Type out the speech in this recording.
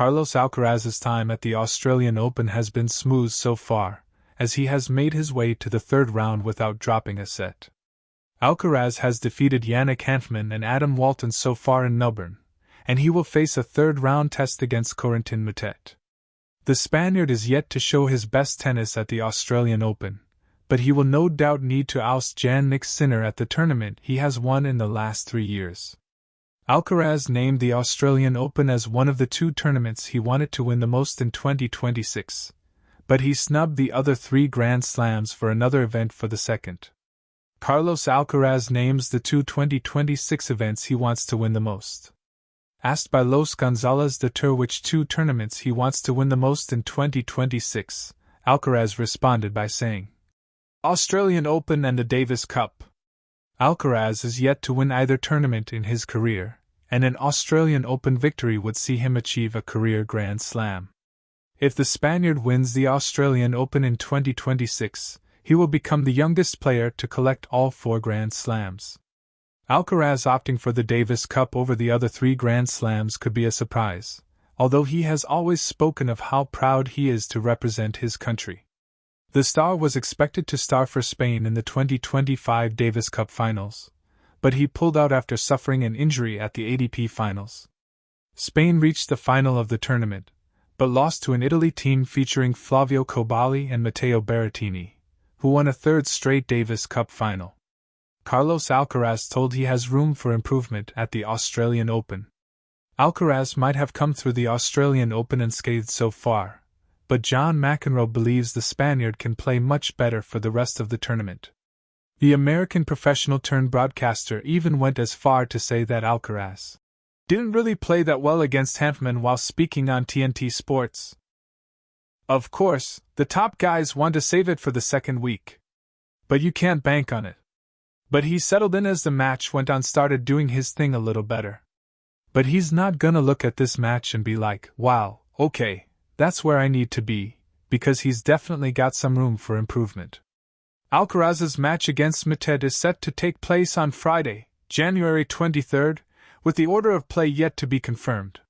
Carlos Alcaraz's time at the Australian Open has been smooth so far, as he has made his way to the third round without dropping a set. Alcaraz has defeated Yannick Hanfmann and Adam Walton so far in Melbourne, and he will face a third-round test against Corentin Moutet. The Spaniard is yet to show his best tennis at the Australian Open, but he will no doubt need to oust Jannik Sinner at the tournament he has won in the last 3 years. Alcaraz named the Australian Open as one of the 2 tournaments he wanted to win the most in 2026, but he snubbed the other 3 Grand Slams for another event for the second. Carlos Alcaraz names the 2 2026 events he wants to win the most. Asked by Los Gonzalez de Tur which 2 tournaments he wants to win the most in 2026, Alcaraz responded by saying, Australian Open and the Davis Cup. Alcaraz is yet to win either tournament in his career, and an Australian Open victory would see him achieve a career Grand Slam. If the Spaniard wins the Australian Open in 2026, he will become the youngest player to collect all 4 Grand Slams. Alcaraz opting for the Davis Cup over the other 3 Grand Slams could be a surprise, although he has always spoken of how proud he is to represent his country. The star was expected to star for Spain in the 2025 Davis Cup finals, but he pulled out after suffering an injury at the ATP finals. Spain reached the final of the tournament, but lost to an Italy team featuring Flavio Kobali and Matteo Berrettini, who won a 3rd straight Davis Cup final. Carlos Alcaraz told he has room for improvement at the Australian Open. Alcaraz might have come through the Australian Open unscathed so far, but John McEnroe believes the Spaniard can play much better for the rest of the tournament. The American professional-turned-broadcaster even went as far to say that Alcaraz didn't really play that well against Hanfmann while speaking on TNT Sports. Of course, the top guys want to save it for the second week, but you can't bank on it. But he settled in as the match went on, started doing his thing a little better. But he's not gonna look at this match and be like, wow, okay, that's where I need to be, because he's definitely got some room for improvement. Alcaraz's match against Moutet is set to take place on Friday, January 23rd, with the order of play yet to be confirmed.